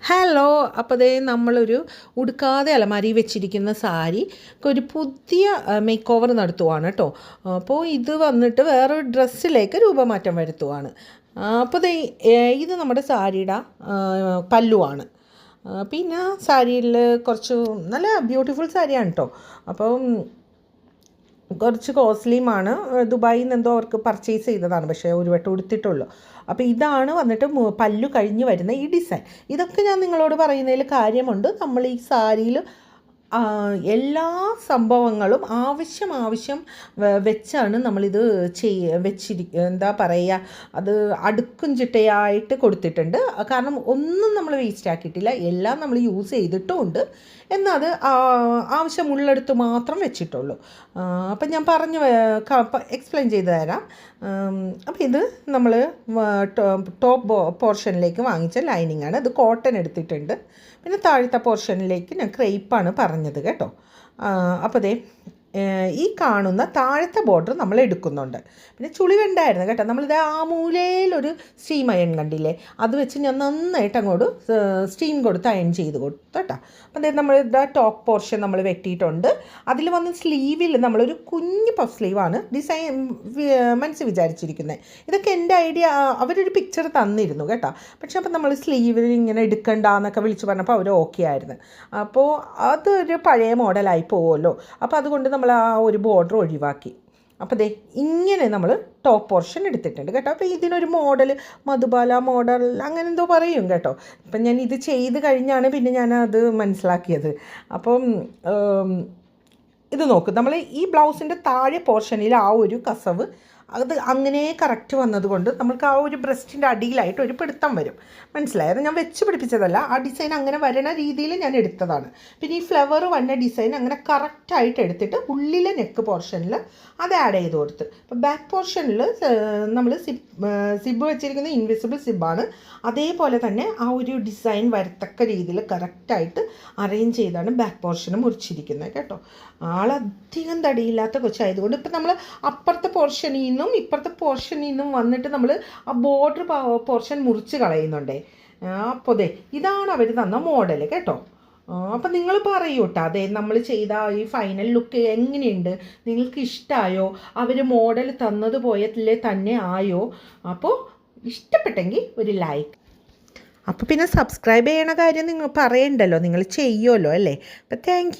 Hello, അപ്പോൾ ദേ നമ്മളൊരു ഉടുക്കാതെ അലമാരി വെച്ചിരിക്കുന്ന സാരി ഒരു പുതിയ മേക്ക് ഓവർ നടത്തുവാണ് കേട്ടോ. അപ്പോൾ ഇത് വന്നിട്ട് വേറൊരു ഡ്രസ്സിലേക്ക് രൂപമാറ്റം വരുത്തുവാണ്. അപ്പോൾ ദേ ഇത് നമ്മുടെ സാരിയുടെ പല്ലുവാണ്. പിന്നെ സാരിയിൽ കുറച്ച് നല്ല ബ്യൂട്ടിഫുൾ സാരിയാണ് കേട്ടോ. അപ്പം കുറച്ച് കോസ്റ്റ്ലിയുമാണ്. ദുബായിൽ നിന്ന് എന്തോ അവർക്ക് പർച്ചേസ് ചെയ്തതാണ്, പക്ഷേ ഒരു വട്ടം ഉടുത്തിട്ടുള്ളൂ. അപ്പോൾ ഇതാണ് വന്നിട്ട് പല്ലു കഴിഞ്ഞ് വരുന്ന ഈ ഡിസൈൻ. ഇതൊക്കെ ഞാൻ നിങ്ങളോട് പറയുന്നതിൽ കാര്യമുണ്ട്. നമ്മൾ ഈ സാരിയിൽ എല്ലാ സംഭവങ്ങളും ആവശ്യം വെച്ചാണ് നമ്മളിത് എന്താ പറയുക, അത് അടുക്കും ചിട്ടയായിട്ട് കൊടുത്തിട്ടുണ്ട്. കാരണം ഒന്നും നമ്മൾ വേസ്റ്റ് ആക്കിയിട്ടില്ല, എല്ലാം നമ്മൾ യൂസ് ചെയ്തിട്ടുമുണ്ട്. എന്നാൽ അത് ആവശ്യമുള്ളിടത്ത് മാത്രം വെച്ചിട്ടുള്ളൂ. അപ്പം ഞാൻ എക്സ്പ്ലെയിൻ ചെയ്ത് തരാം. അപ്പോൾ ഇത് നമ്മൾ ടോപ്പ് പോർഷനിലേക്ക് വാങ്ങിച്ച ലൈനിങ് ആണ്. ഇത് കോട്ടൺ എടുത്തിട്ടുണ്ട്. പിന്നെ താഴത്തെ പോർഷനിലേക്ക് ഞാൻ ക്രേപ്പാണ് പറഞ്ഞത് കേട്ടോ. അപ്പോൾ ദേ ഈ കാണുന്ന താഴത്തെ ബോർഡർ നമ്മൾ എടുക്കുന്നുണ്ട്. പിന്നെ ചുളി വേണ്ടായിരുന്നു കേട്ടോ. നമ്മളിത് ആ മൂലയിലൊരു സ്റ്റീം അയൺ കണ്ടില്ലേ, അത് വെച്ച് ഞാൻ നന്നായിട്ട് അങ്ങോട്ട് സ്റ്റീം കൊടുത്ത് അയൺ ചെയ്ത് കൊടുത്തു കേട്ടോ. അപ്പം അതായത് നമ്മളിത് ടോപ്പ് പോർഷൻ നമ്മൾ വെട്ടിയിട്ടുണ്ട്. അതിൽ വന്ന് സ്ലീവിൽ നമ്മളൊരു കുഞ്ഞ് പഫ് സ്ലീവാണ് ഡിസൈൻ മനസ്സിൽ വിചാരിച്ചിരിക്കുന്നത്. ഇതൊക്കെ എൻ്റെ ഐഡിയ, അവരൊരു പിക്ചർ തന്നിരുന്നു കേട്ടോ. പക്ഷേ അപ്പം നമ്മൾ സ്ലീവിൽ ഇങ്ങനെ എടുക്കണ്ടെന്നൊക്കെ വിളിച്ച് പറഞ്ഞപ്പോൾ അവർ ഓക്കെ ആയിരുന്നു. അപ്പോൾ അതൊരു പഴയ മോഡലായി പോകുമല്ലോ. അപ്പോൾ അതുകൊണ്ട് നമ്മൾ ആ ഒരു ബോർഡർ ഒഴിവാക്കി. അപ്പോൾ ദേ ഇങ്ങനെ നമ്മൾ ടോപ്പ് പോർഷൻ എടുത്തിട്ടുണ്ട് കേട്ടോ. അപ്പോൾ ഇതിനൊരു മോഡൽ മധുബാല മോഡൽ അങ്ങനെ എന്തോ പറയും കേട്ടോ. അപ്പം ഞാൻ ഇത് ചെയ്ത് കഴിഞ്ഞാണ് പിന്നെ ഞാൻ അത് മനസ്സിലാക്കിയത്. അപ്പം ഇത് നോക്കും, നമ്മൾ ഈ ബ്ലൗസിൻ്റെ താഴെ പോർഷനിൽ ആ ഒരു കസവ് അത് അങ്ങനെ കറക്റ്റ് വന്നതുകൊണ്ട് നമ്മൾക്ക് ആ ഒരു ബ്രസ്റ്റിൻ്റെ അടിയിലായിട്ട് ഒരു പിടുത്തം വരും. മനസ്സിലായത്? ഞാൻ വെച്ച് പിടിപ്പിച്ചതല്ല, ആ ഡിസൈൻ അങ്ങനെ വരണ രീതിയിൽ ഞാൻ എടുത്തതാണ്. പിന്നെ ഈ ഫ്ലവർ വന്ന ഡിസൈൻ അങ്ങനെ കറക്റ്റായിട്ട് എടുത്തിട്ട് ഉള്ളിലെ നെക്ക് പോർഷനിൽ അത് ആഡ് ചെയ്ത് കൊടുത്ത്. അപ്പോൾ ബാക്ക് പോർഷനിൽ നമ്മൾ സിബ് വെച്ചിരിക്കുന്ന ഇൻവിസിബിൾ സിബാണ്. അതേപോലെ തന്നെ ആ ഒരു ഡിസൈൻ വരത്തക്ക രീതിയിൽ കറക്റ്റായിട്ട് അറേഞ്ച് ചെയ്താണ് ബാക്ക് പോർഷന് മുറിച്ചിരിക്കുന്നത് കേട്ടോ. ആളധികം തടിയില്ലാത്ത കൊച്ചായതുകൊണ്ട് ഇപ്പം നമ്മൾ അപ്പുറത്തെ പോർഷനിൽ നിന്നും ഇപ്പുറത്തെ പോർഷനിൽ നിന്നും വന്നിട്ട് നമ്മൾ ആ ബോർഡർ പോർഷൻ മുറിച്ച് കളയുന്നുണ്ടേ. അപ്പോൾ ദേ ഇതാണ് അവർ തന്ന മോഡൽ കേട്ടോ. അപ്പം നിങ്ങൾ പറയൂ കേട്ടോ, അതെ നമ്മൾ ചെയ്ത ഈ ഫൈനൽ ലുക്ക് എങ്ങനെയുണ്ട്, നിങ്ങൾക്ക് ഇഷ്ടമായോ, അവർ മോഡൽ തന്നതുപോലെ തന്നെ ആയോ? അപ്പോൾ ഇഷ്ടപ്പെട്ടെങ്കിൽ ഒരു ലൈക്ക്. അപ്പോൾ പിന്നെ സബ്സ്ക്രൈബ് ചെയ്യണ കാര്യം നിങ്ങൾ പറയണ്ടല്ലോ, നിങ്ങൾ ചെയ്യുമല്ലോ അല്ലേ. അപ്പോൾ താങ്ക്